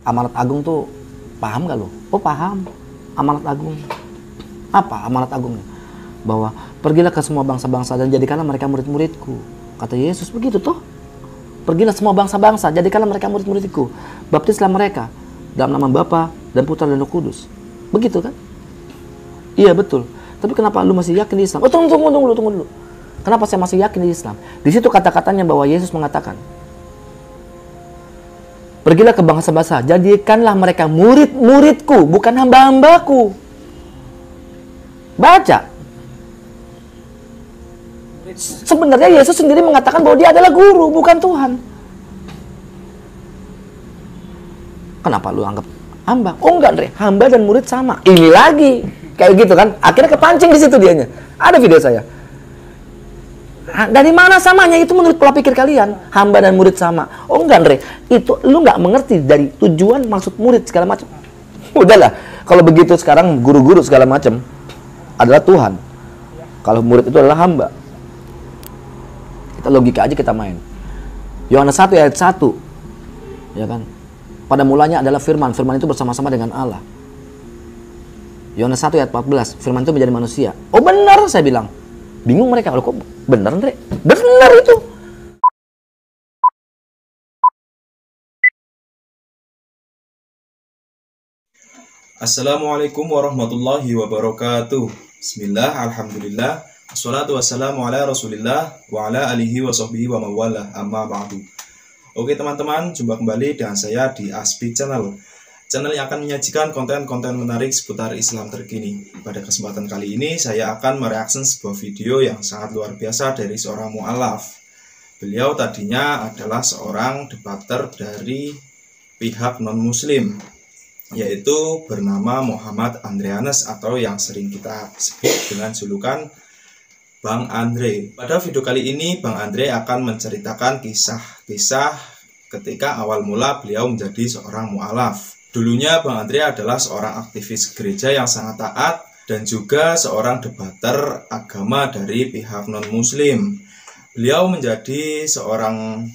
Amanat agung tuh paham gak lo? Oh paham. Amanat agung. Apa amanat agungnya? Bahwa pergilah ke semua bangsa-bangsa dan jadikanlah mereka murid-muridku. Kata Yesus begitu toh. Pergilah semua bangsa-bangsa, jadikanlah mereka murid-muridku. Baptislah mereka dalam nama Bapa dan Putra dan Roh Kudus. Begitu kan? Iya betul. Tapi kenapa lu masih yakin di Islam? Oh tunggu dulu. Kenapa saya masih yakin di Islam? Di situ kata-katanya bahwa Yesus mengatakan, pergilah ke bangsa-bangsa, jadikanlah mereka murid-muridku, bukan hamba-hambaku. Baca. Sebenarnya Yesus sendiri mengatakan bahwa dia adalah guru, bukan Tuhan. Kenapa lu anggap hamba? Oh enggak, Andre. Hamba dan murid sama. Ini lagi. Kayak gitu kan. Akhirnya kepancing di situ dianya. Ada video saya. Dari mana samanya? Itu menurut pola pikir kalian. Hamba dan murid sama. Oh enggak, Andre. Itu lu nggak mengerti dari tujuan, maksud murid segala macam. Udahlah. Kalau begitu sekarang guru-guru segala macam adalah Tuhan. Kalau murid itu adalah hamba. Kita logika aja kita main. Yohanes 1 ayat 1. Ya kan? Pada mulanya adalah firman. Firman itu bersama-sama dengan Allah. Yohanes 1 ayat 14. Firman itu menjadi manusia. Oh benar saya bilang. Bingung mereka. Loh, kok benar, Andre? Benar itu. Assalamualaikum warahmatullahi wabarakatuh. Bismillah, alhamdulillah. Assalatu wassalamu ala rasulillah wa ala alihi wa sahbihi wa mawalah amma ba'du. Oke teman-teman, jumpa kembali dengan saya di Aspi Channel. Channel yang akan menyajikan konten-konten menarik seputar Islam terkini. Pada kesempatan kali ini saya akan mereaksi sebuah video yang sangat luar biasa dari seorang mu'alaf. Beliau tadinya adalah seorang debater dari pihak non-muslim, yaitu bernama Muhammad Andreanes atau yang sering kita sebut dengan julukan Bang Andre. Pada video kali ini Bang Andre akan menceritakan kisah-kisah ketika awal mula beliau menjadi seorang mu'alaf. Dulunya Bang Andre adalah seorang aktivis gereja yang sangat taat dan juga seorang debater agama dari pihak non-muslim. Beliau menjadi seorang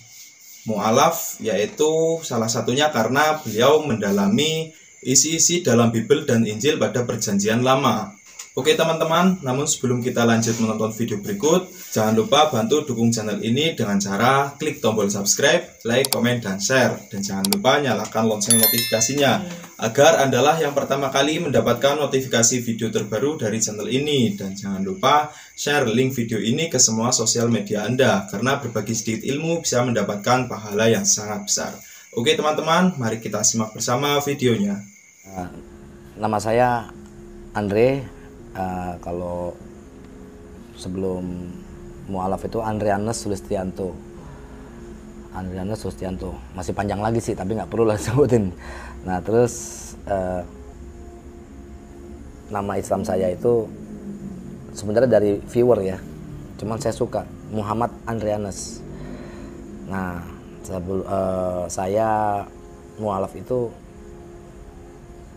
mu'alaf yaitu salah satunya karena beliau mendalami isi-isi dalam Bible dan Injil pada Perjanjian Lama. Oke teman-teman, namun sebelum kita lanjut menonton video berikut, jangan lupa bantu dukung channel ini dengan cara klik tombol subscribe, like, komen, dan share. Dan jangan lupa nyalakan lonceng notifikasinya, agar Andalah yang pertama kali mendapatkan notifikasi video terbaru dari channel ini. Dan jangan lupa share link video ini ke semua sosial media Anda, karena berbagi sedikit ilmu bisa mendapatkan pahala yang sangat besar. Oke teman-teman, mari kita simak bersama videonya. Nama saya Andre. Kalau sebelum mu'alaf itu Andreanes Sulistianto. Andreanes Sulistianto. Masih panjang lagi sih, tapi nggak perlu lah sebutin. Nah terus nama Islam saya itu sebenarnya dari viewer ya. Cuman saya suka Muhammad Andreanes. Nah saya mu'alaf itu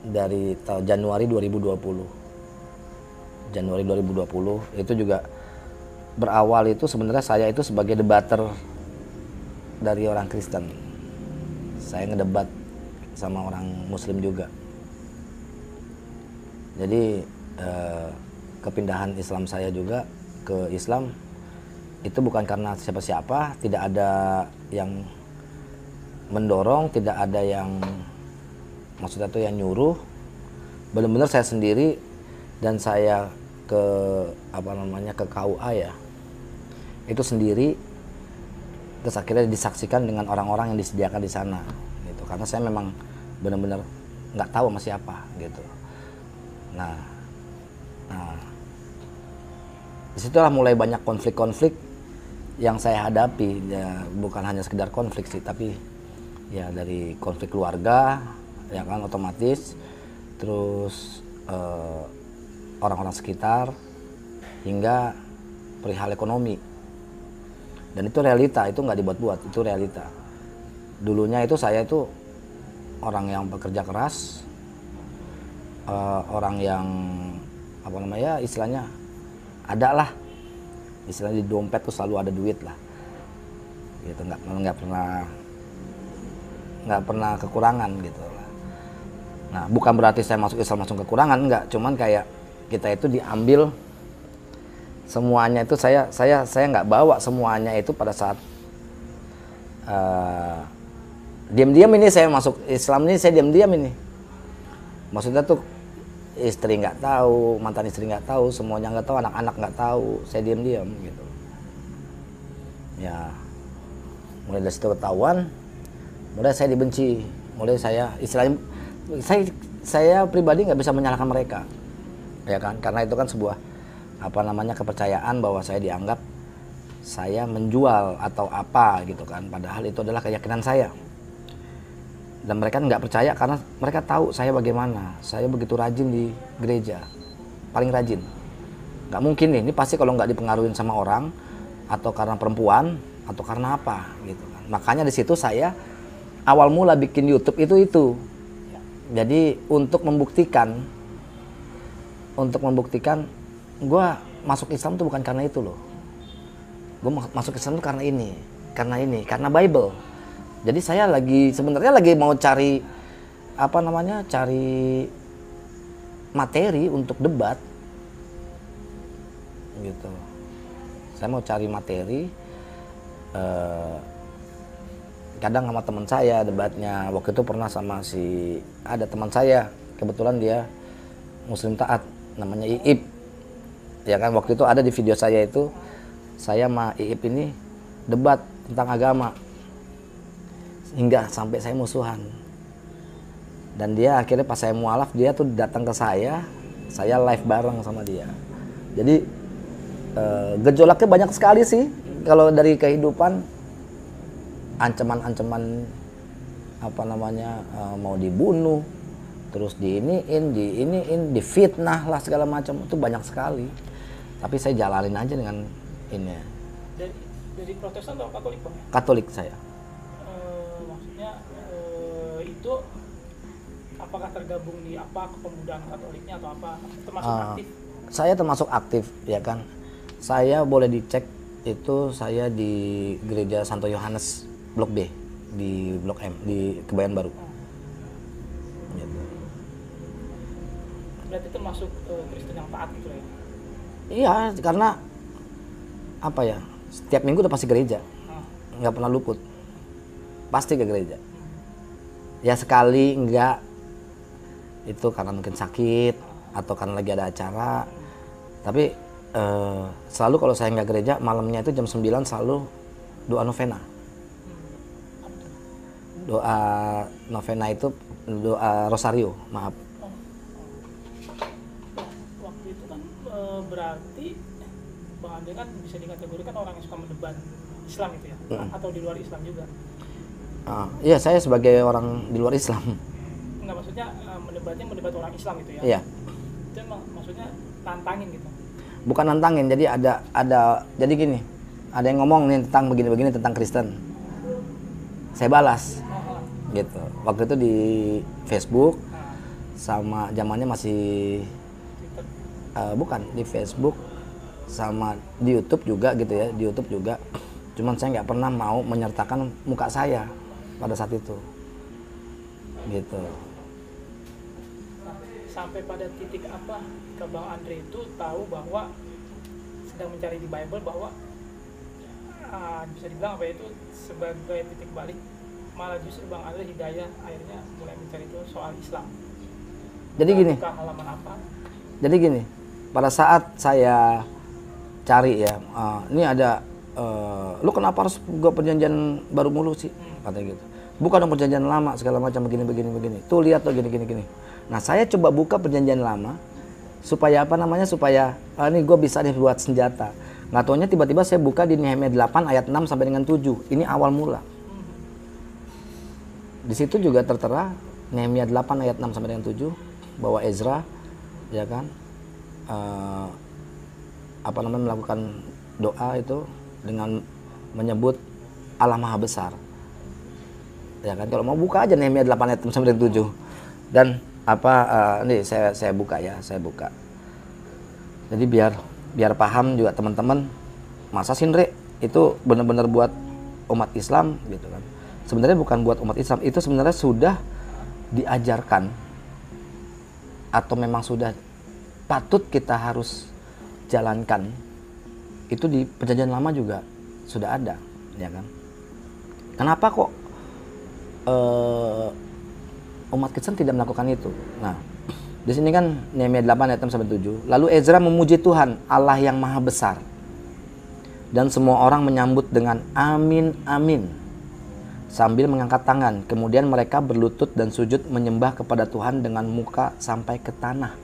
dari Januari 2020. Januari 2020 itu juga berawal itu sebenarnya saya itu sebagai debater dari orang Kristen. Saya ngedebat sama orang Muslim juga. Jadi kepindahan Islam saya juga ke Islam itu bukan karena siapa-siapa, tidak ada yang mendorong, tidak ada yang maksudnya itu yang nyuruh. Benar-benar saya sendiri dan saya ke ke KUA ya itu sendiri, terus akhirnya disaksikan dengan orang-orang yang disediakan di sana gitu, karena saya memang benar-benar nggak tahu sama siapa gitu. Nah disitulah mulai banyak konflik-konflik yang saya hadapi ya, bukan hanya sekedar konflik sih, tapi ya dari konflik keluarga ya kan otomatis, terus orang-orang sekitar, hingga perihal ekonomi. Dan itu realita, itu nggak dibuat-buat, itu realita. Dulunya itu saya itu orang yang bekerja keras, orang yang istilahnya ada lah, istilahnya di dompet tuh selalu ada duit lah, gitu, nggak pernah kekurangan gitu lah. Nah, bukan berarti saya masuk Islam langsung kekurangan, enggak. Cuman kayak kita itu diambil semuanya itu saya nggak bawa semuanya itu pada saat diam-diam ini saya masuk Islam ini, saya diam-diam ini. Maksudnya tuh istri nggak tahu, mantan istri nggak tahu, semuanya nggak tahu, anak-anak nggak tahu, saya diam-diam gitu. Ya, mulai dari situ ketahuan, mulai saya dibenci, mulai saya istilahnya saya pribadi nggak bisa menyalahkan mereka, ya kan? Karena itu kan sebuah kepercayaan bahwa saya dianggap saya menjual atau apa gitu kan, padahal itu adalah keyakinan saya. Dan mereka nggak percaya karena mereka tahu saya bagaimana, saya begitu rajin di gereja, paling rajin. Nggak mungkin nih, ini pasti kalau nggak dipengaruhin sama orang atau karena perempuan atau karena apa gitu kan. Makanya di situ saya awal mula bikin YouTube itu. Jadi untuk membuktikan gue masuk Islam tuh bukan karena itu loh. Gue masuk Islam tuh karena ini, karena Bible. Jadi saya sebenarnya lagi mau cari cari materi untuk debat gitu. Saya mau cari materi, kadang sama teman saya debatnya. Waktu itu pernah sama ada teman saya, kebetulan dia Muslim taat, namanya Iip. Ya kan, waktu itu ada di video saya itu, saya sama Iip ini debat tentang agama. Hingga sampai saya musuhan. Dan dia akhirnya pas saya mualaf, dia tuh datang ke saya live bareng sama dia. Jadi gejolaknya banyak sekali sih kalau dari kehidupan, ancaman-ancaman mau dibunuh, terus difitnah lah segala macam, itu banyak sekali. Tapi saya jalanin aja dengan ini. Dari Protestan atau Katolik, Bang? Katolik saya. Maksudnya itu apakah tergabung di kepemudaan Katoliknya atau apa? Termasuk aktif? Saya termasuk aktif, ya kan. Saya boleh dicek itu saya di Gereja Santo Yohanes Blok B di Blok M di Kebayoran Baru. Gitu. Berarti termasuk Kristen yang taat gitu ya? Iya, karena setiap minggu udah pasti gereja, nggak pernah luput, pasti ke gereja. Ya sekali enggak, itu karena mungkin sakit atau karena lagi ada acara. Tapi selalu kalau saya nggak gereja, malamnya itu jam 9 selalu doa novena. Doa novena itu doa rosario, maaf. Waktu itu kan berarti Bang Andre kan bisa dikategorikan orang yang suka mendebat Islam itu ya? Atau di luar Islam juga? Iya, saya sebagai orang di luar Islam. Enggak, maksudnya mendebat orang Islam gitu ya? Iya. Itu maksudnya nantangin gitu? Bukan nantangin, jadi jadi gini, ada yang ngomong nih tentang begini-begini tentang Kristen, saya balas gitu. Waktu itu di Facebook, sama zamannya masih bukan di Facebook, sama di YouTube juga gitu ya, di YouTube juga. Cuman saya nggak pernah mau menyertakan muka saya pada saat itu gitu. Sampai pada titik apa ke Bang Andre itu tahu bahwa sedang mencari di Bible bahwa bisa dibilang itu sebagai titik balik, malah justru Bang Andre hidayah akhirnya mulai mencari itu soal Islam. Jadi gini. Buka halaman apa? Jadi gini, pada saat saya cari ya, ini ada, lu kenapa harus buka perjanjian baru mulu sih? Katanya gitu. Bukan dong perjanjian lama segala macam begini. Tuh lihat tuh gini. Nah saya coba buka perjanjian lama supaya supaya ini gue bisa nih buat senjata. Nggak taunya tiba-tiba saya buka di Nehemia 8 ayat 6 sampai dengan 7. Ini awal mula. Di situ juga tertera Nehemia 8 ayat 6 sampai dengan 7 bahwa Ezra ya kan melakukan doa itu dengan menyebut Allah Maha Besar. Ya kan, kalau mau buka aja Nehemia 8 ayat 6 sampai dengan 7. Dan ini saya buka ya, saya buka. Jadi biar paham juga teman-teman, masa sih Ndre itu benar-benar buat umat Islam gitu kan. Sebenarnya bukan buat umat Islam, itu sebenarnya sudah diajarkan atau memang sudah patut kita harus jalankan, itu di Perjanjian Lama juga sudah ada, ya kan? Kenapa kok umat Kristen tidak melakukan itu? Nah, di sini kan Nehemia 8 ayat 6-7. Lalu Ezra memuji Tuhan, Allah yang maha besar. Dan semua orang menyambut dengan amin, amin. Sambil mengangkat tangan. Kemudian mereka berlutut dan sujud menyembah kepada Tuhan dengan muka sampai ke tanah.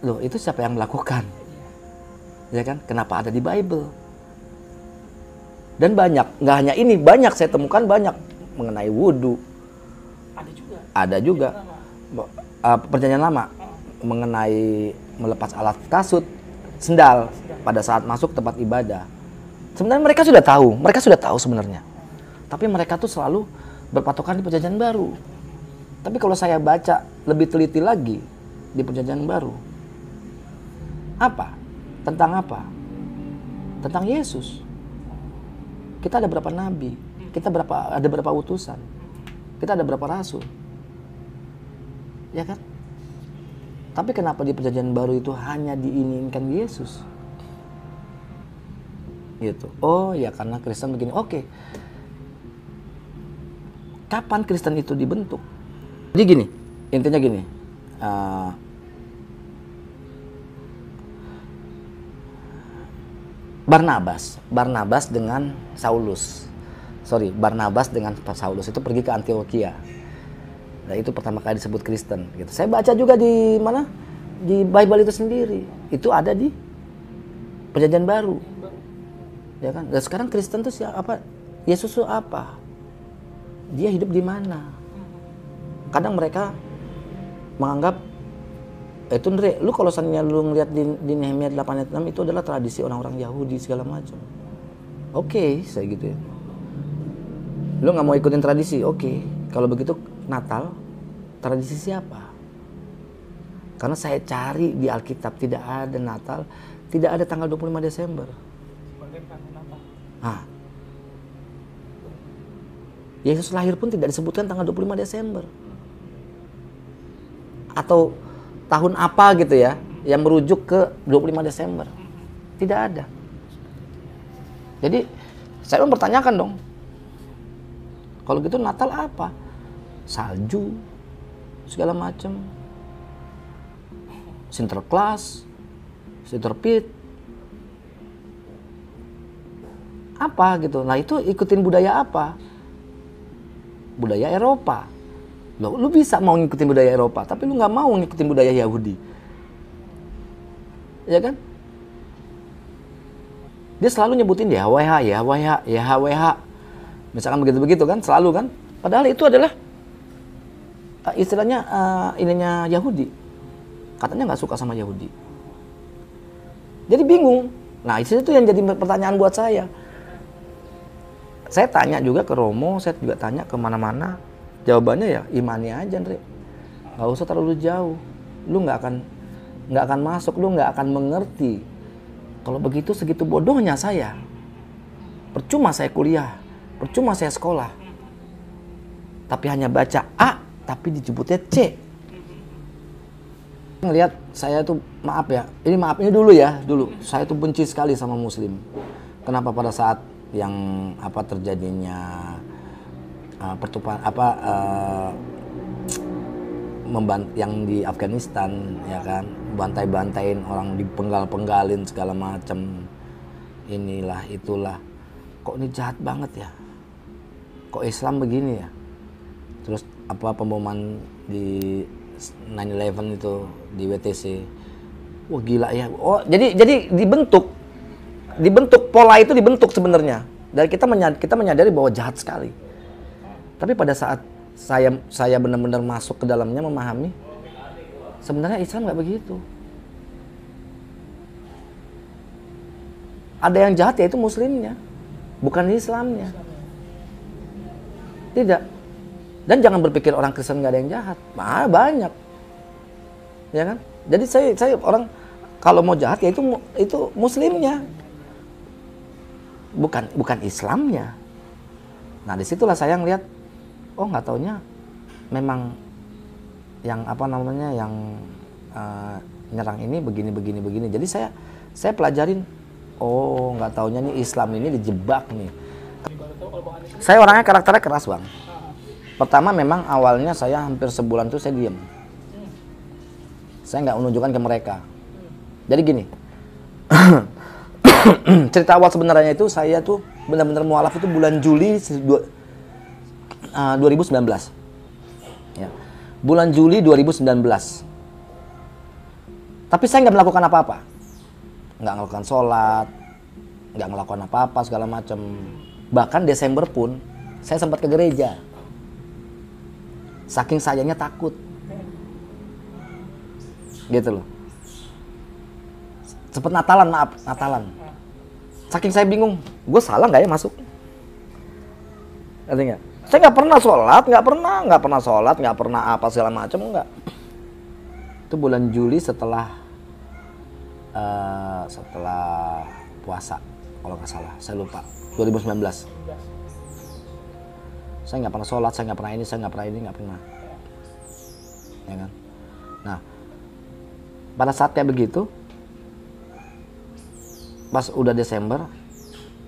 Loh, itu siapa yang melakukan? Ya kan? Kenapa ada di Bible? Dan banyak, nggak hanya ini, banyak saya temukan banyak mengenai wudhu. Ada juga. Perjanjian Lama mengenai melepas alat kasut, sendal pada saat masuk tempat ibadah. Sebenarnya mereka sudah tahu sebenarnya. Tapi mereka tuh selalu berpatokan di Perjanjian Baru. Tapi kalau saya baca lebih teliti lagi di Perjanjian Baru, apa? Tentang apa? Tentang Yesus. Kita ada berapa nabi? Ada berapa utusan? Kita ada berapa rasul? Ya kan? Tapi kenapa di Perjanjian Baru itu hanya diinginkan Yesus? Gitu. Oh ya, karena Kristen begini. Oke. Kapan Kristen itu dibentuk? Jadi gini, intinya gini. Barnabas dengan Saulus. Barnabas dengan Saulus itu pergi ke Antioquia. Nah, itu pertama kali disebut Kristen gitu. Saya baca juga di mana? Di Bible itu sendiri. Itu ada di Perjanjian Baru. Ya kan? Dan sekarang Kristen itu siapa? Yesus itu apa? Dia hidup di mana? Kadang mereka menganggap itu Ndre, lu kalau seandainya lu ngeliat di Nehemia 8 ayat 6 itu adalah tradisi orang-orang Yahudi segala macam. Oke, saya gitu ya. Lu nggak mau ikutin tradisi? Oke. Kalau begitu Natal, tradisi siapa? Karena saya cari di Alkitab tidak ada Natal, tidak ada tanggal 25 Desember. Nah, Yesus lahir pun tidak disebutkan tanggal 25 Desember. Atau tahun apa gitu ya, yang merujuk ke 25 Desember. Tidak ada. Jadi, saya mempertanyakan dong. Kalau gitu Natal apa? Salju, segala macam, Sinterklas, Sinterpit, apa gitu. Nah itu ikutin budaya apa? Budaya Eropa. Lu bisa mau ngikutin budaya Eropa, tapi lu nggak mau ngikutin budaya Yahudi, ya kan? Dia selalu nyebutin YHWH, misalkan begitu kan, selalu kan. Padahal itu adalah istilahnya ininya Yahudi, katanya nggak suka sama Yahudi, jadi bingung. Nah itu yang jadi pertanyaan buat saya. Saya tanya juga ke Romo, saya juga tanya ke mana-mana, jawabannya ya imani aja, Ndre, nggak usah terlalu jauh, lu nggak akan masuk, lu nggak akan mengerti. Kalau begitu segitu bodohnya saya, percuma saya kuliah, percuma saya sekolah, tapi hanya baca A tapi dijemputnya C. Ngelihat saya tuh, maaf ya, ini dulu saya tuh benci sekali sama Muslim. Kenapa? Pada saat yang terjadinya yang di Afghanistan, ya kan, bantai-bantain orang, dipenggal-penggalin segala macam, inilah itulah. Kok ini jahat banget ya? Kok Islam begini ya? Terus pemboman di 9/11 itu di WTC, wah gila ya. Oh jadi dibentuk pola itu dibentuk sebenarnya. Dan kita menyadari bahwa jahat sekali. Tapi pada saat saya benar-benar masuk ke dalamnya, memahami, sebenarnya Islam nggak begitu. Ada yang jahat yaitu Muslimnya, bukan Islamnya. Tidak. Dan jangan berpikir orang Kristen nggak ada yang jahat, banyak, ya kan? Jadi saya orang kalau mau jahat ya itu Muslimnya, bukan Islamnya. Nah disitulah saya ngeliat Oh nggak taunya memang yang apa namanya yang nyerang ini begini. Jadi saya pelajarin. Oh nggak taunya nih Islam ini dijebak nih. Baru tahu kalau Bang Andre itu Saya orangnya karakternya keras bang. Pertama memang awalnya saya hampir sebulan tuh saya diem. Saya nggak menunjukkan ke mereka. Jadi gini, cerita awal sebenarnya itu saya tuh benar-benar mualaf itu bulan Juli 2019. Ya. Bulan Juli 2019. Tapi saya nggak melakukan apa-apa. Nggak melakukan sholat, nggak melakukan apa-apa segala macam. Bahkan Desember pun saya sempat ke gereja. Saking sayangnya takut. Gitu loh. Sempet Natalan, maaf, Natalan. Saking saya bingung, gue salah nggak ya masuk? Ngerti nggak? Saya nggak pernah sholat, nggak pernah apa segala macam, nggak. Itu bulan Juli setelah puasa, kalau nggak salah, saya lupa. 2019. Saya nggak pernah sholat, saya nggak pernah ini, nggak pernah. Ya kan? Nah, pada saat kayak begitu, pas udah Desember,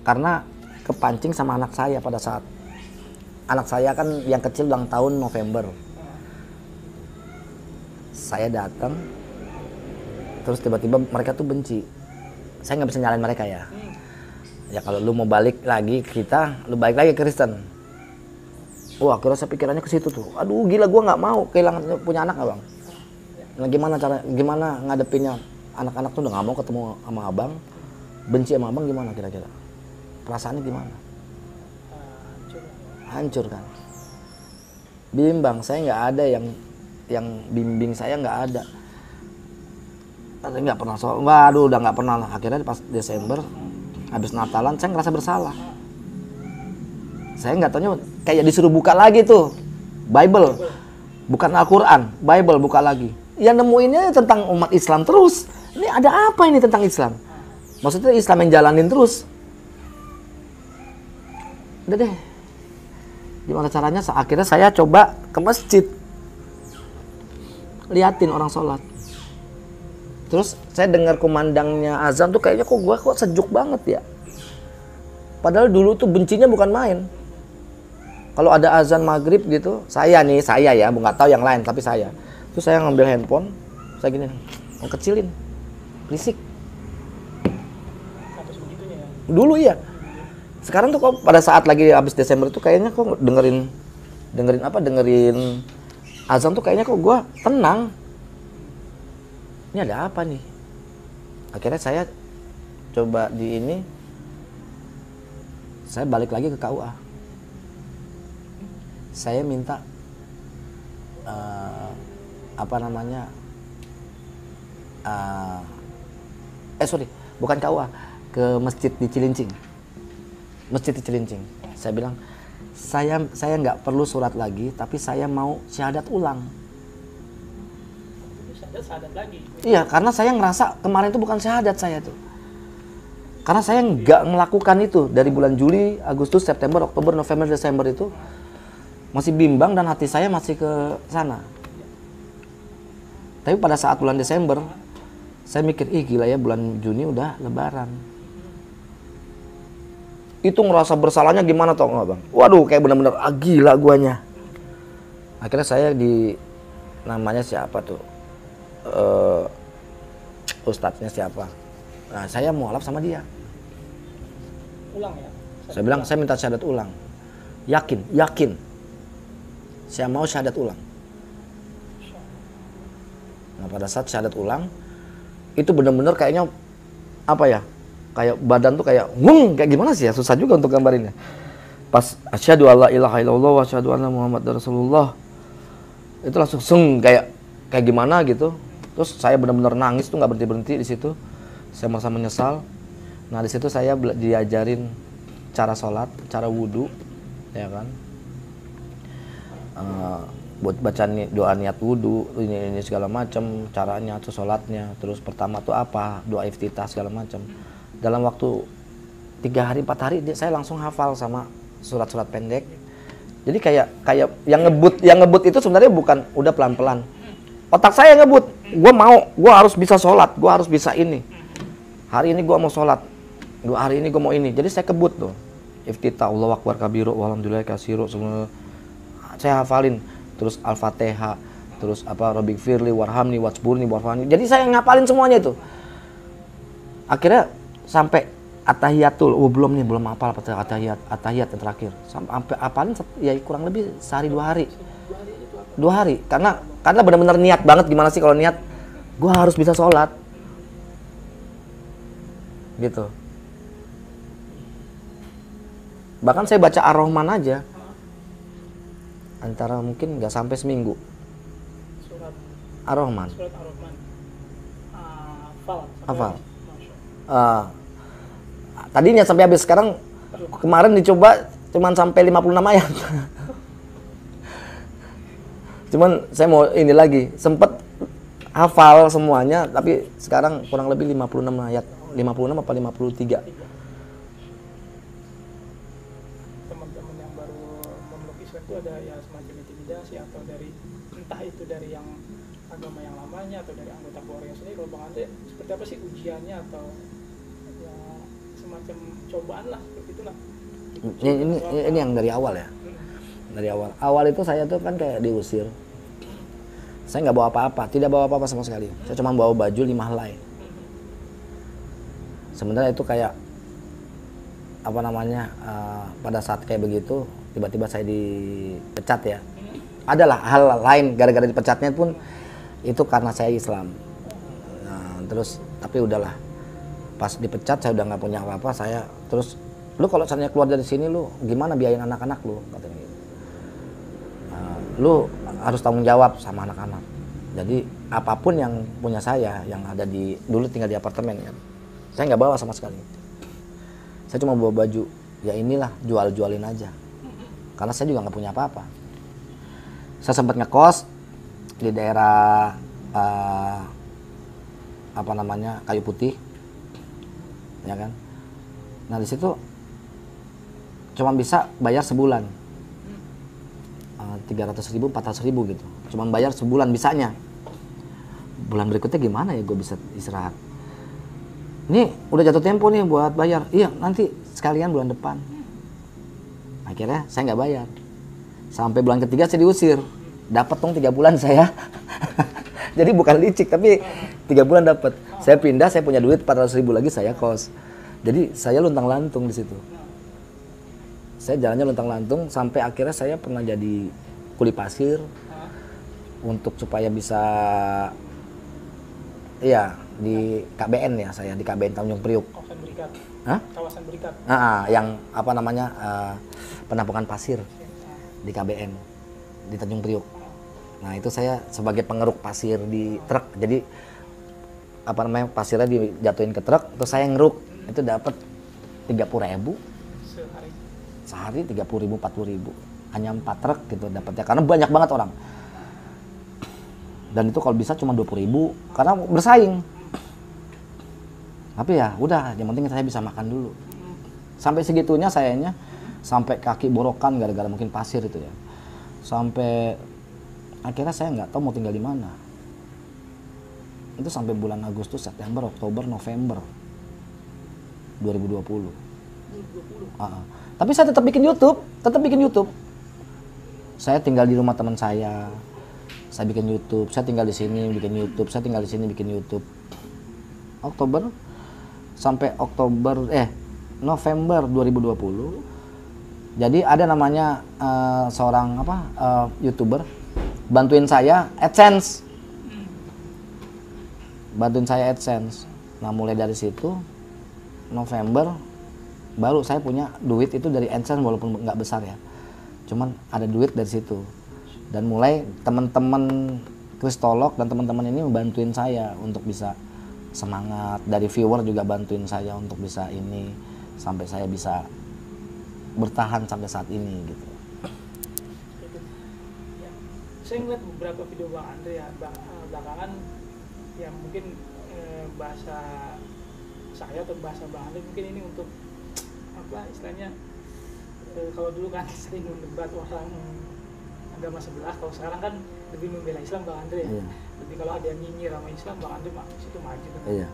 karena kepancing sama anak saya pada saat anak saya kan yang kecil ulang tahun November. Saya datang, terus tiba-tiba mereka tuh benci. Saya nggak bisa nyalain mereka ya. Ya kalau lu mau balik lagi ke kita, lu balik lagi ke Kristen. Wah, akhirnya saya pikirannya ke situ tuh. Aduh, gila, gua nggak mau kehilangan punya anak, abang. Nah, gimana ngadepinnya? Anak-anak tuh udah nggak mau ketemu sama abang, benci sama abang, gimana kira-kira? Perasaannya gimana? Hancur kan? Bimbang, saya nggak ada yang bimbing saya, nggak ada. Saya nggak pernah soal, waduh, udah nggak pernah. Akhirnya pas Desember, habis Natalan, saya ngerasa bersalah. Saya nggak taunya kayak disuruh buka lagi tuh Bible, bukan Al-Quran, Bible buka lagi. Yang nemuinnya tentang umat Islam terus. Ini ada apa ini tentang Islam? Maksudnya Islam yang jalanin terus. Udah deh. Gimana caranya? Akhirnya saya coba ke masjid. Liatin orang sholat. Terus saya dengar kumandangnya azan tuh kayaknya kok sejuk banget ya. Padahal dulu tuh bencinya bukan main. Kalau ada azan maghrib gitu, saya ya, nggak tahu yang lain, tapi saya. Terus saya ngambil handphone, saya gini, mau kecilin, berisik. sampai sebegitunya ya. Dulu iya. Sekarang tuh kok pada saat lagi habis Desember itu kayaknya kok dengerin azan tuh kayaknya kok gue tenang. Ini ada apa nih? Akhirnya saya coba saya balik lagi ke KUA. Saya minta bukan KUA, ke masjid di Cilincing. Saya bilang, saya nggak perlu surat lagi, tapi saya mau syahadat ulang. Syahadat lagi. Iya, karena saya ngerasa kemarin itu bukan syahadat saya tuh. Karena saya nggak melakukan itu dari bulan Juli, Agustus, September, Oktober, November, Desember itu masih bimbang dan hati saya masih ke sana. Tapi pada saat bulan Desember, saya mikir, gila ya, bulan Juni udah Lebaran. Itu ngerasa bersalahnya gimana tau nggak bang? Waduh, kayak bener-bener gila guanya. Akhirnya saya namanya siapa tuh? Ustadznya siapa? Nah, saya mualaf sama dia. Ulang ya. Saya bilang, saya minta syahadat ulang. Yakin. Saya mau syahadat ulang. Nah, pada saat syahadat ulang, itu benar-benar kayaknya apa ya? Kayak badan tuh kayak gimana sih ya? Susah juga untuk gambarinnya. Pas asyhadu alla ilaha illallah wa asyhadu anna muhammadar rasulullah. Itu langsung kayak gimana gitu. Terus saya benar-benar nangis tuh, nggak berhenti di situ. Saya merasa menyesal. Nah, di situ saya diajarin cara sholat, cara wudhu, ya kan? Buat baca doa niat wudhu, ini segala macam, caranya tuh sholatnya. Terus pertama tuh apa, doa iftitah segala macam. Dalam waktu 3 hari 4 hari saya langsung hafal sama surat-surat pendek, Jadi kayak yang ngebut itu sebenarnya bukan udah pelan-pelan. Otak saya ngebut, gue harus bisa sholat, gue harus bisa ini. Hari ini gue mau sholat, hari ini gue mau ini. Jadi saya kebut tuh. Iftitah, Allahu Akbar kabiru, walhamdulillah kasiru, semua saya hafalin. Terus Al-Fatihah, terus apa Rabbi firli warhamni wajburni warfani. Jadi saya ngapalin semuanya itu. Akhirnya sampai At-Tahiyatul, belum hafal At-Tahiyat yang terakhir. Sampai apalin ya kurang lebih sehari 2 hari. 2 hari karena benar-benar niat banget. Gimana sih kalau niat gue harus bisa sholat gitu. Bahkan saya baca Ar-Rahman aja antara mungkin nggak sampai seminggu. Surat Ar-Rahman. Hafal. Tadinya sampai habis, sekarang kemarin dicoba cuman sampai 56 ayat. Cuman saya mau ini lagi, sempet hafal semuanya tapi sekarang kurang lebih 56 ayat. 56 apa 53. Teman-teman yang baru memeluk Islam itu ada ya semacam intimidasi atau dari entah itu dari yang agama yang lamanya atau dari anggota keluarga sendiri. Kalau Bang Andre seperti apa sih ujiannya atau ya semacam cobaan lah seperti itulah. Ini yang dari awal ya. Dari awal itu saya tuh kan kayak diusir. Saya nggak bawa apa-apa, tidak bawa apa-apa sama sekali. Saya cuma bawa baju 5 helai. Sebenarnya itu kayak apa namanya, pada saat kayak begitu tiba-tiba saya dipecat ya. Adalah hal lain, gara-gara dipecatnya pun itu karena saya Islam. Nah, terus tapi udahlah, pas dipecat saya udah nggak punya apa-apa. Saya terus, lu kalau misalnya keluar dari sini lu gimana biayain anak-anak lu, katanya gitu. Lu harus tanggung jawab sama anak-anak. Jadi apapun yang punya saya, yang ada di dulu tinggal di apartemen kan, saya nggak bawa sama sekali. Saya cuma bawa baju. Ya inilah, jual-jualin aja. Karena saya juga nggak punya apa-apa. Saya sempat ngekos di daerah apa namanya, Kayu Putih, ya kan. Nah di situ cuma bisa bayar sebulan 300.000, 400.000 gitu. Cuma bayar sebulan bisanya. Bulan berikutnya gimana ya gue bisa istirahat? Ini udah jatuh tempo nih buat bayar. Iya, nanti sekalian bulan depan. Akhirnya saya nggak bayar. Sampai bulan ketiga saya diusir. Dapat dong 3 bulan saya. Jadi bukan licik, tapi 3 bulan dapat. Saya pindah, saya punya duit 400.000 lagi, saya kos. Jadi saya luntang-lantung di situ. Saya jalannya luntang-lantung sampai akhirnya saya pernah jadi kuli pasir untuk supaya bisa, iya, di KBN ya, saya di KBN Tanjung Priuk. Kawasan Berikat. Hah? Kawasan Berikat. Yang apa namanya, penampungan pasir di KBN di Tanjung Priuk. Nah itu saya sebagai pengeruk pasir di truk. Jadi apa namanya, pasirnya dijatuhin ke truk, terus saya ngeruk. Itu dapat 30.000 sehari, 30.000, 40.000. Hanya 4 truk gitu dapatnya, karena banyak banget orang. Dan itu kalau bisa cuma 20.000 karena bersaing. Tapi ya udah, yang penting saya bisa makan dulu. Sampai segitunya sayanya, sampai kaki borokan gara-gara mungkin pasir itu ya. Sampai akhirnya saya nggak tahu mau tinggal di mana. Itu sampai bulan Agustus, September, Oktober, November 2020. Tapi saya tetap bikin YouTube. Saya tinggal di rumah teman saya bikin YouTube. Saya tinggal di sini bikin YouTube. Saya tinggal di sini bikin YouTube. Oktober sampai November 2020. Jadi ada namanya seorang YouTuber bantuin saya AdSense. Nah mulai dari situ November baru saya punya duit itu dari AdSense, walaupun nggak besar ya. Cuman ada duit dari situ. Dan mulai teman-teman kristolog dan teman-teman ini membantuin saya untuk bisa semangat. Dari viewer juga bantuin saya untuk bisa ini, sampai saya bisa bertahan sampai saat ini gitu. Ya. Saya ngeliat beberapa video Bang Andre ya belakangan, ya mungkin bahasa saya atau bahasa Bang Andre mungkin ini untuk apa istilahnya kalau dulu kan sering mendebat orang agama sebelah, kalau sekarang kan lebih membela Islam Bang Andre ya. Iya. Lebih kalau ada yang nyinyir sama Islam Bang Andre situ maju kan. Iya.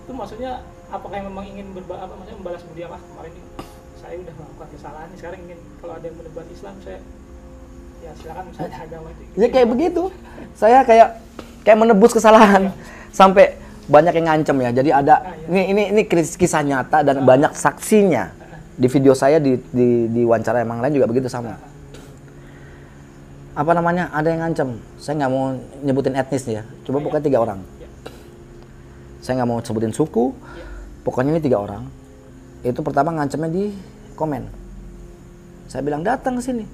Itu maksudnya apakah yang memang ingin maksudnya membalas budi apa kemarin ini saya udah melakukan kesalahan nih, sekarang ingin kalau ada yang mendebat Islam saya ya silakan misalnya agama itu. Ya kayak begitu. Saya kayak menebus kesalahan sampai banyak yang ngancem ya. Jadi ada ini kisah nyata dan banyak saksinya. Di video saya di wawancara yang lain juga begitu sama. Apa namanya? Ada yang ngancem. Saya nggak mau nyebutin etnis ya. Coba pokoknya 3 orang. Saya nggak mau sebutin suku. Pokoknya ini 3 orang. Itu pertama ngancemnya di komen. Saya bilang datang ke sini.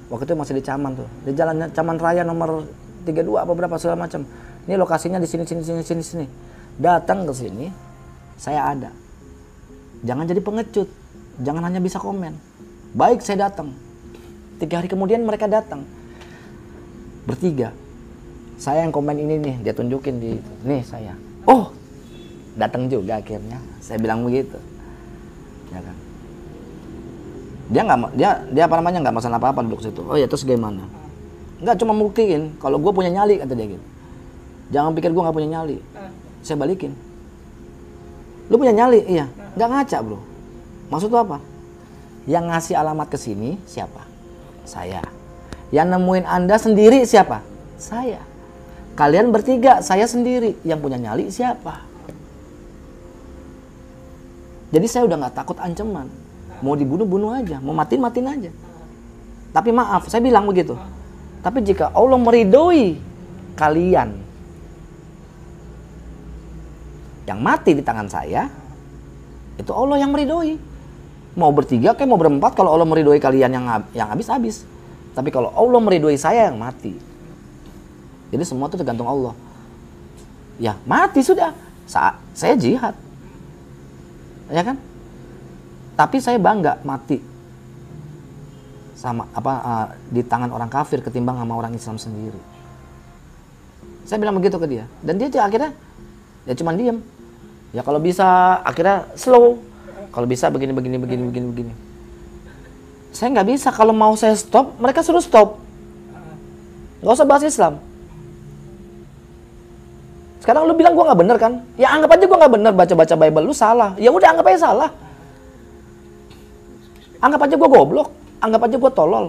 Waktu itu masih di Caman tuh. Di jalan Caman Raya nomor 32 apa berapa segala macam. Ini lokasinya di sini. Datang ke sini. Saya ada. Jangan jadi pengecut. Jangan hanya bisa komen. Baik, saya datang. 3 hari kemudian mereka datang. Bertiga. Saya yang komen ini nih, dia tunjukin di nih saya. Oh, datang juga akhirnya. Saya bilang begitu. Ya kan. Dia apa namanya nggak masalah apa-apa duduk situ. Oh ya, terus gimana? Nggak, cuma buktiin kalau gue punya nyali, kata dia gitu. Jangan pikir gue nggak punya nyali. Saya balikin. Lu punya nyali? Iya. Nggak ngaca bro. Maksud lu apa? Yang ngasih alamat ke sini siapa? Saya. Yang nemuin Anda sendiri siapa? Saya. Kalian bertiga, saya sendiri. Yang punya nyali siapa? Jadi saya udah nggak takut ancaman. Mau dibunuh aja, mau matiin aja. Tapi maaf, saya bilang begitu. Tapi jika Allah meridhoi kalian yang mati di tangan saya, itu Allah yang meridhoi. Mau bertiga kayak mau berempat, kalau Allah meridhoi kalian yang habis. Tapi kalau Allah meridhoi saya yang mati. Jadi semua itu tergantung Allah. Ya mati sudah. Saya jihad. Ya kan? Tapi saya bangga mati sama di tangan orang kafir ketimbang sama orang Islam sendiri. Saya bilang begitu ke dia. Dan dia akhirnya ya cuma diem. Ya kalau bisa akhirnya slow. Kalau bisa begini. Saya nggak bisa, kalau mau saya stop, mereka suruh stop. Nggak usah bahas Islam. Sekarang lu bilang gua nggak bener kan? Ya anggap aja gua nggak bener baca Bible, lu salah. Ya udah anggap aja salah. Anggap aja gua goblok, anggap aja gua tolol.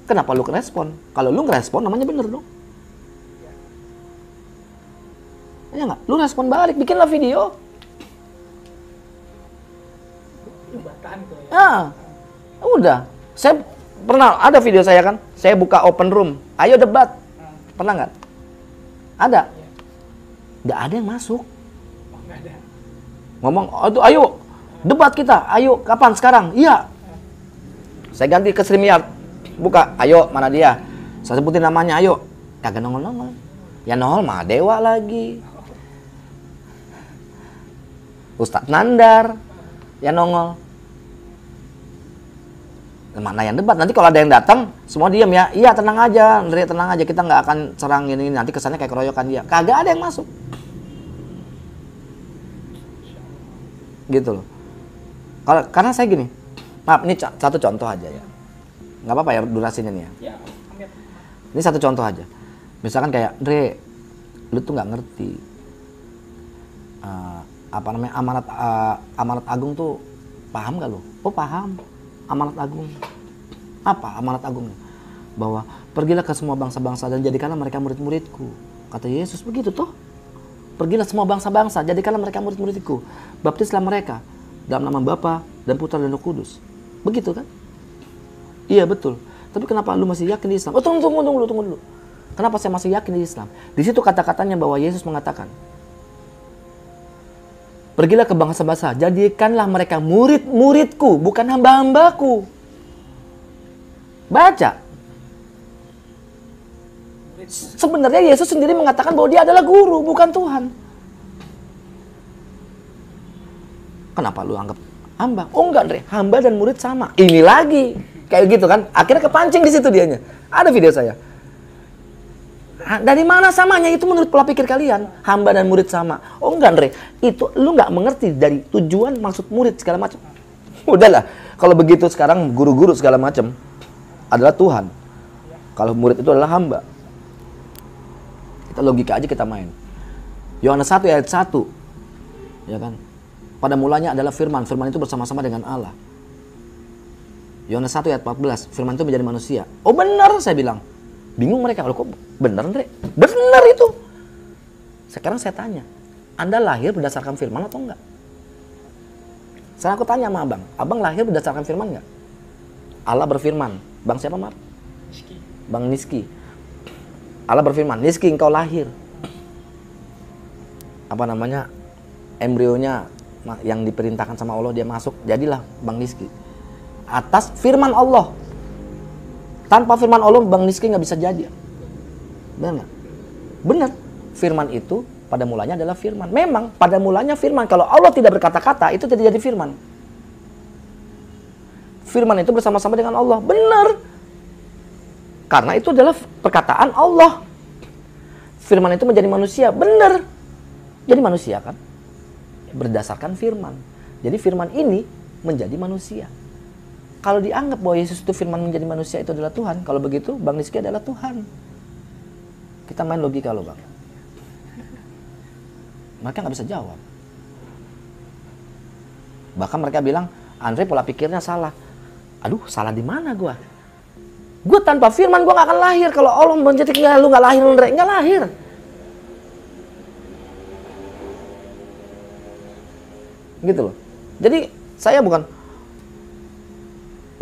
Kenapa lu ngerespon? Kalau lu ngerespon namanya bener dong. Ya nggak? Lu respon balik, bikinlah video. Udah. Saya pernah ada video saya kan, saya buka open room, ayo debat. Pernah nggak? Ada. Nggak ada yang masuk. Ngomong, ayo debat kita, ayo kapan sekarang? Iya. Saya ganti ke StreamYard, buka, ayo mana dia? Saya sebutin namanya, ayo. Kagak nongol. Ya nongol mah Dewa lagi. Ustadz Nandar, ya nongol. Mana yang debat? Nanti kalau ada yang datang, semua diam ya. Iya tenang aja, Andre tenang aja. Kita nggak akan serang ini. Nanti kesannya kayak keroyokan dia. Kagak ada yang masuk. Gitu loh. Karena saya gini. Maaf, ini satu contoh aja ya. Nggak apa-apa ya durasinya nih ya. Ini satu contoh aja. Misalkan kayak, Andre, lu tuh nggak ngerti. Amanat agung tuh paham nggak lu? Oh paham. Amanat agung. Apa amanat agung? Bahwa pergilah ke semua bangsa-bangsa dan jadikanlah mereka murid-muridku. Kata Yesus begitu toh. Pergilah semua bangsa-bangsa, jadikanlah mereka murid-muridku. Baptislah mereka dalam nama Bapa dan Putra dan Roh Kudus. Begitu kan? Iya betul. Tapi kenapa lu masih yakin di Islam? Oh tunggu dulu. Kenapa saya masih yakin di Islam? Di situ kata-katanya bahwa Yesus mengatakan, pergilah ke bangsa-bangsa, jadikanlah mereka murid-muridku, bukan hamba-hambaku. Baca. Sebenarnya Yesus sendiri mengatakan bahwa dia adalah guru, bukan Tuhan. Kenapa lu anggap hamba? Oh enggak, Andre, hamba dan murid sama. Ini lagi. Kayak gitu kan. Akhirnya kepancing di situ dianya. Ada video saya. Dari mana samanya? Itu menurut pola pikir kalian. Hamba dan murid sama. Oh enggak, Andre. Itu lu nggak mengerti dari tujuan, maksud murid segala macam. Udahlah. Kalau begitu sekarang guru-guru segala macam adalah Tuhan. Kalau murid itu adalah hamba. Kita logika aja kita main. Yohanes 1 ayat 1. Ya kan? Pada mulanya adalah firman. Firman itu bersama-sama dengan Allah. Yohanes 1 ayat 14. Firman itu menjadi manusia. Oh benar, saya bilang. Bingung mereka. Loh kok benar, Andre? Benar itu. Sekarang saya tanya. Anda lahir berdasarkan firman atau enggak? Sekarang aku tanya sama abang. Abang lahir berdasarkan firman enggak? Allah berfirman. Bang siapa, Mar? Niski. Bang Niski. Allah berfirman, Niski engkau lahir. Apa namanya? Embrionya yang diperintahkan sama Allah dia masuk. Jadilah Bang Niski. Atas firman Allah. Tanpa firman Allah Bang Niski nggak bisa jadi. Benar nggak? Benar. Firman itu pada mulanya adalah firman. Memang pada mulanya firman. Kalau Allah tidak berkata-kata itu tidak jadi firman. Firman itu bersama-sama dengan Allah. Benar. Karena itu adalah perkataan Allah. Firman itu menjadi manusia. Benar. Jadi manusia kan? Berdasarkan firman. Jadi firman ini menjadi manusia. Kalau dianggap bahwa Yesus itu firman menjadi manusia itu adalah Tuhan. Kalau begitu Bang Niski adalah Tuhan. Kita main logika loh Bang. Mereka nggak bisa jawab. Bahkan mereka bilang, Andre pola pikirnya salah. Aduh, salah di mana gua? Gua tanpa firman gua nggak akan lahir. Kalau Allah menjadikan lu nggak lahir, Andre nggak lahir. Gitu loh. Jadi saya bukan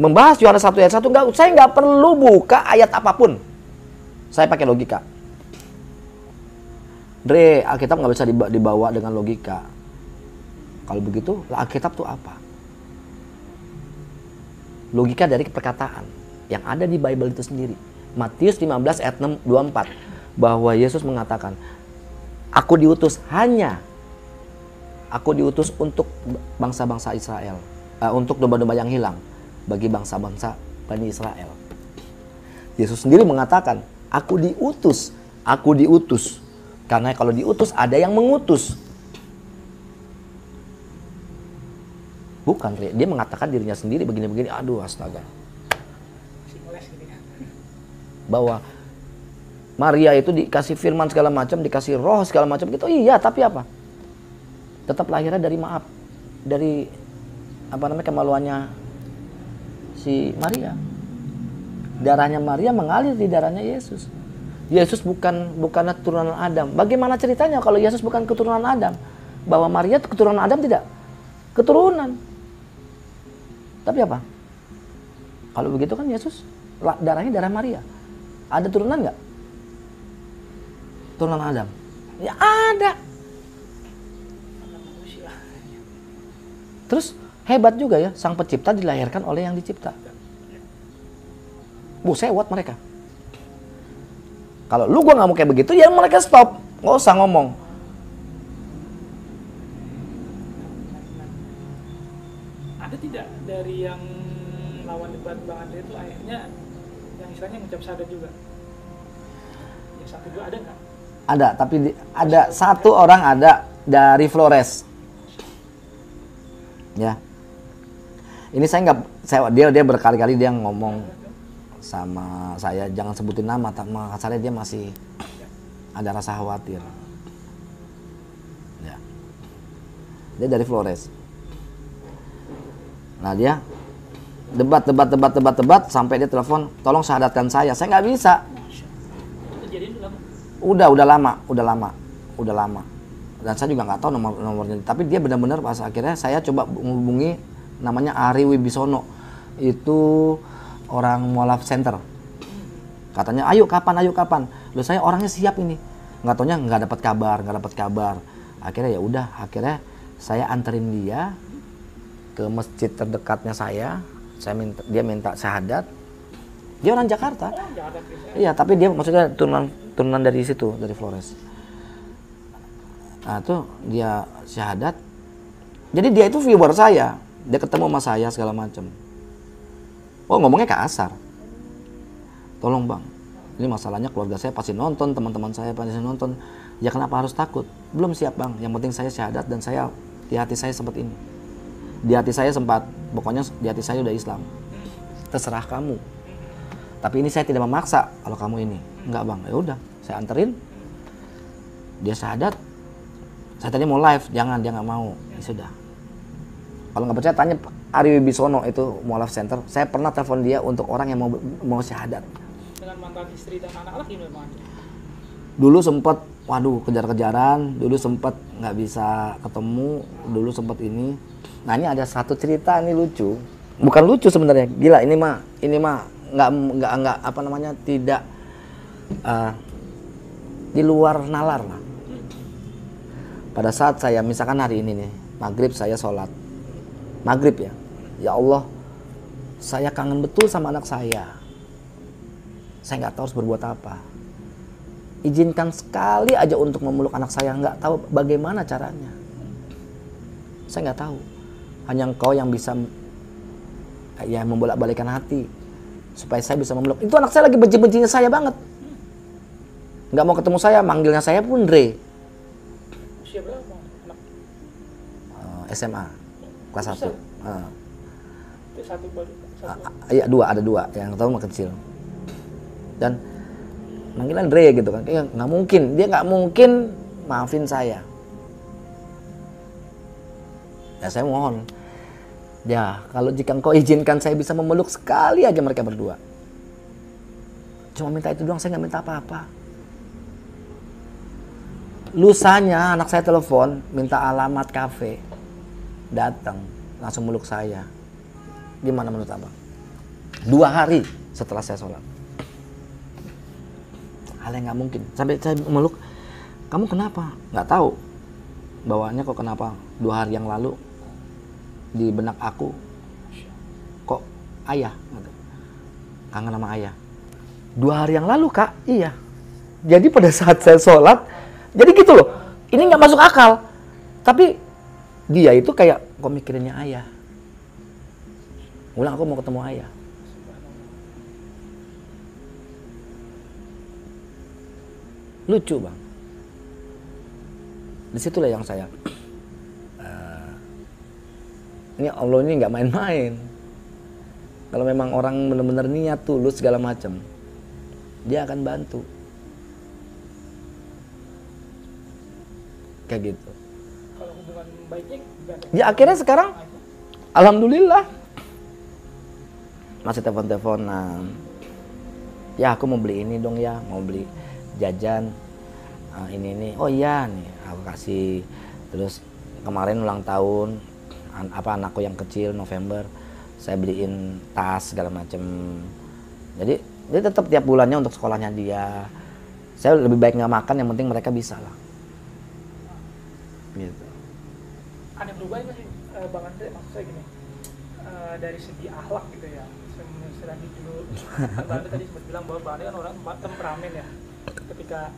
membahas Yohanes 1 ayat 1, enggak, saya nggak perlu buka ayat apapun. Saya pakai logika. Dre, Alkitab nggak bisa dibawa dengan logika. Kalau begitu, Alkitab itu apa? Logika dari perkataan yang ada di Bible itu sendiri. Matius 15 ayat 24 bahwa Yesus mengatakan, aku diutus untuk bangsa-bangsa Israel, untuk domba-domba yang hilang bagi bangsa-bangsa Bani Israel. Yesus sendiri mengatakan, aku diutus. Karena kalau diutus ada yang mengutus. Bukan, dia mengatakan dirinya sendiri begini-begini. Aduh, astaga. Bahwa Maria itu dikasih firman segala macam, dikasih roh segala macam gitu. Iya, tapi apa? Tetap lahirnya dari kemaluannya si Maria. Darahnya Maria mengalir di darahnya Yesus. Yesus bukan keturunan Adam. Bagaimana ceritanya kalau Yesus bukan keturunan Adam? Bahwa Maria itu keturunan Adam tidak? Keturunan. Tapi apa? Kalau begitu kan Yesus darahnya darah Maria. Ada turunan nggak? Turunan Adam? Ya ada. Terus hebat juga ya, sang pencipta dilahirkan oleh yang dicipta. Sewot mereka. Kalau lu gua nggak mau kayak begitu, ya mereka stop, nggak usah ngomong. Ada tidak dari yang lawan debat Bang Andre itu akhirnya yang istilahnya ngucap syahadat juga? Yang satu dua ada nggak? Ada, tapi ada satu orang ada dari Flores. Ya. Ini dia berkali-kali dia ngomong sama saya, jangan sebutin nama, masalahnya dia masih ada rasa khawatir. Ya. Dia dari Flores. Nah dia debat sampai dia telepon, tolong syahadatkan saya nggak bisa. Udah lama. Dan saya juga nggak tahu nomornya. Tapi dia benar-benar pas akhirnya saya coba menghubungi namanya Ari Wibisono. Itu orang Mualaf Center. Katanya, ayo kapan. Loh saya orangnya siap ini. Nggak taunya nggak dapat kabar. Akhirnya ya udah, saya anterin dia ke masjid terdekatnya saya. Dia minta syahadat. Dia orang Jakarta. Iya, tapi dia maksudnya turunan dari situ, dari Flores. Nah tuh dia syahadat. Jadi dia itu viewer saya. Dia ketemu sama saya segala macam. Oh ngomongnya kasar. Tolong bang, ini masalahnya keluarga saya pasti nonton, teman-teman saya pasti nonton. Ya kenapa harus takut? Belum siap bang. Yang penting saya syahadat dan di hati saya sempat ini. Di hati saya sempat pokoknya di hati saya udah Islam. Terserah kamu. Tapi ini saya tidak memaksa kalau kamu ini. Enggak bang, ya udah, saya anterin. Dia syahadat. Saya tadi mau live, jangan, dia nggak mau. Ya sudah. Kalau nggak percaya tanya Ari Wibisono itu Mualaf Center. Saya pernah telepon dia untuk orang yang mau syahadat. Dengan mantan istri dan anak-anak ini memang. Dulu sempat, waduh kejar-kejaran. Dulu sempat nggak bisa ketemu. Dulu sempat ini. Nah ini ada satu cerita ini lucu. Bukan lucu sebenarnya. Gila ini mah nggak apa namanya tidak di luar nalar lah. Pada saat saya misalkan hari ini nih maghrib saya sholat. Maghrib ya, ya Allah, saya kangen betul sama anak saya. Saya nggak tahu harus berbuat apa. Izinkan sekali aja untuk memeluk anak saya, nggak tahu bagaimana caranya. Saya nggak tahu. Hanya Engkau yang bisa ya membolak-balikan hati supaya saya bisa memeluk. Itu anak saya lagi benci-bencinya saya banget. Nggak mau ketemu saya, manggilnya saya pun Dre. Usia berapa anak? SMA. Kelas 1. Itu satu baru. Iya ada dua, yang tahu mah kecil. Dan panggilan Dre gitu kan, kayak nggak mungkin, dia nggak mungkin maafin saya. Ya saya mohon, ya kalau jika Engkau izinkan saya bisa memeluk sekali aja mereka berdua. Cuma minta itu doang, saya nggak minta apa-apa. Lusanya anak saya telepon, minta alamat kafe. Datang, langsung meluk saya. Gimana menurut abang? 2 hari setelah saya sholat. Hal yang nggak mungkin. Sampai saya meluk, kamu kenapa? Nggak tahu. Bawaannya kok kenapa? 2 hari yang lalu di benak aku, kok ayah? Kangen sama ayah. 2 hari yang lalu kak, iya. Jadi pada saat saya sholat, jadi gitu loh. Ini nggak masuk akal. Tapi dia itu kayak kok mikirinnya ayah. Ulang aku mau ketemu ayah. Lucu bang. Disitulah yang saya ini Allah ini nggak main-main. Kalau memang orang benar-benar niat tulus segala macam, dia akan bantu. Kayak gitu. Kalau hubungan baiknya gimana? Ya akhirnya sekarang alhamdulillah masih telepon-teleponan. Ya aku mau beli ini dong ya, mau beli jajan ini. Oh iya nih aku kasih. Terus kemarin ulang tahun anakku yang kecil November, saya beliin tas segala macem. Jadi dia tetap tiap bulannya untuk sekolahnya dia. Saya lebih baik nggak makan, yang penting mereka bisa lah. Gitu. Ada perubahan nggak sih Bang Andre, maksud saya gini, dari segi akhlak gitu ya. Sedangkan dulu Bang Andre tadi sempat bilang bahwa Bang Andre kan orang temperamen ya. Ketika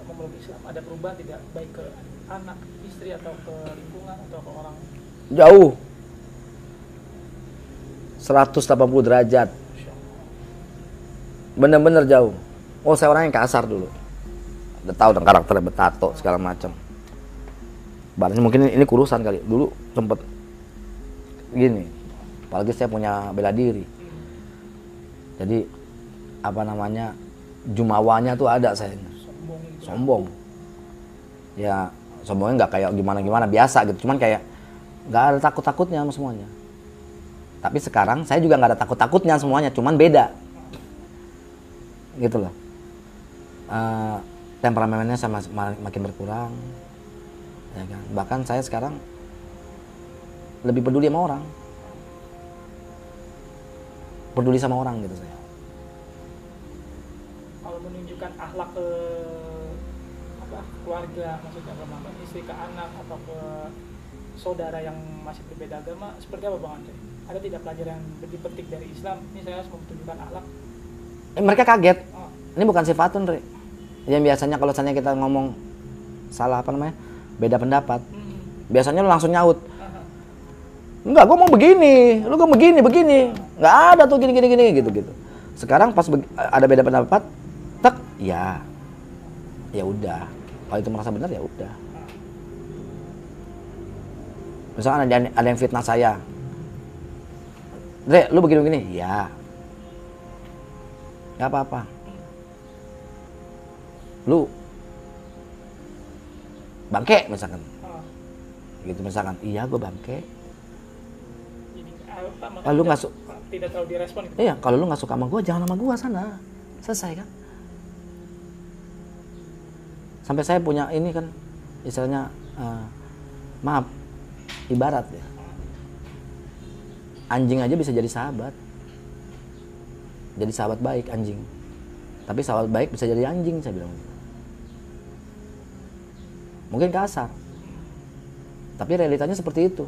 memeluk Islam ada perubahan tidak, baik ke anak, istri, atau ke lingkungan atau ke orang? Jauh 180 derajat, bener-bener jauh. Oh saya orang yang kasar dulu, udah tahu dong karakternya, bertato segala macam. Badannya mungkin ini kurusan kali, dulu sempet gini. Apalagi saya punya bela diri, jadi apa namanya jumawanya tuh ada saya. Sombong. Ya sombongnya nggak kayak gimana-gimana biasa gitu, cuman kayak nggak ada takut-takutnya sama semuanya. Tapi sekarang saya juga nggak ada takut-takutnya semuanya, cuman beda. Gitu loh. Temperamennya sama makin berkurang. Ya kan? Bahkan saya sekarang lebih peduli sama orang. Peduli sama orang gitu saya. Kalau menunjukkan akhlak ke keluarga, maksudnya ke mama, istri, ke anak, atau ke saudara yang masih berbeda agama, seperti apa Bang Andre? Ada tidak pelajaran yang lebih penting dari Islam? Ini saya harus menunjukkan akhlak. Mereka kaget. Ini bukan sifatun, Re. Yang biasanya kalau misalnya kita ngomong salah apa namanya, beda pendapat, biasanya lu langsung nyaut. Enggak, gue mau begini, lu gue begini. Nggak ada tuh gini gitu. Sekarang pas ada beda pendapat, tak, ya udah. Kalau itu merasa benar ya udah. Misalkan ada yang fitnah saya, Dre, lu begini-begini? Ya. Gak apa-apa. Lu bangke misalkan. Gitu misalkan. Iya, gue bangke. Jadi apa, Lu nggak tidak terlalu direspon gitu. Iya, kalau lu nggak suka sama gue, jangan sama gue sana. Selesai kan? Sampai saya punya ini kan, istilahnya, maaf, ibarat ya. Anjing aja bisa jadi sahabat. Jadi sahabat baik anjing. Tapi sahabat baik bisa jadi anjing, saya bilang. Mungkin kasar. Tapi realitanya seperti itu.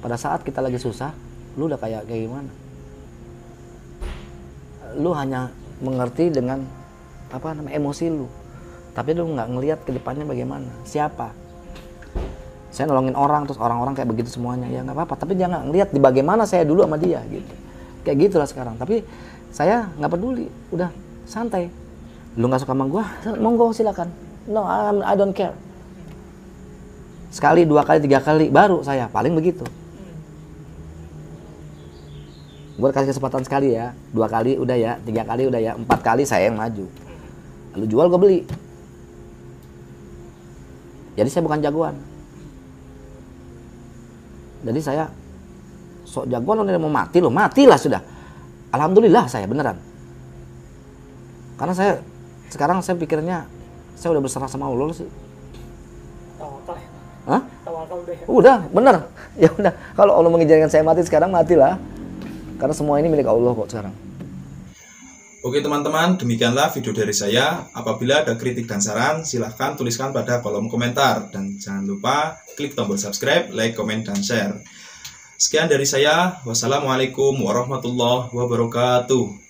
Pada saat kita lagi susah, lu udah kayak gimana? Lu hanya mengerti dengan emosi lu. Tapi lu nggak ngelihat ke depannya bagaimana. Siapa? Saya nolongin orang, terus orang-orang kayak begitu semuanya. Ya nggak apa-apa, tapi jangan ngelihat di bagaimana saya dulu sama dia gitu. Kayak gitulah sekarang. Tapi saya nggak peduli, udah santai. Lu nggak suka sama gua, monggo silakan. No, I don't care. Sekali, 2 kali, 3 kali, baru saya paling begitu. Gue kasih kesempatan sekali ya, 2 kali udah ya, 3 kali udah ya, 4 kali saya yang maju. Lalu jual, gue beli. Jadi saya bukan jagoan. Jadi saya sok jagoan, lo mau mati lo, matilah sudah. Alhamdulillah saya beneran. Karena sekarang saya pikirnya saya udah berserah sama Allah sih. Tawakal ya. Hah? Tawakal udah ya. Udah, bener. Ya udah, kalau Allah mengizinkan saya mati sekarang, matilah. Karena semua ini milik Allah kok sekarang. Oke teman-teman, demikianlah video dari saya. Apabila ada kritik dan saran, silahkan tuliskan pada kolom komentar. Dan jangan lupa klik tombol subscribe, like, komen, dan share. Sekian dari saya. Wassalamualaikum warahmatullahi wabarakatuh.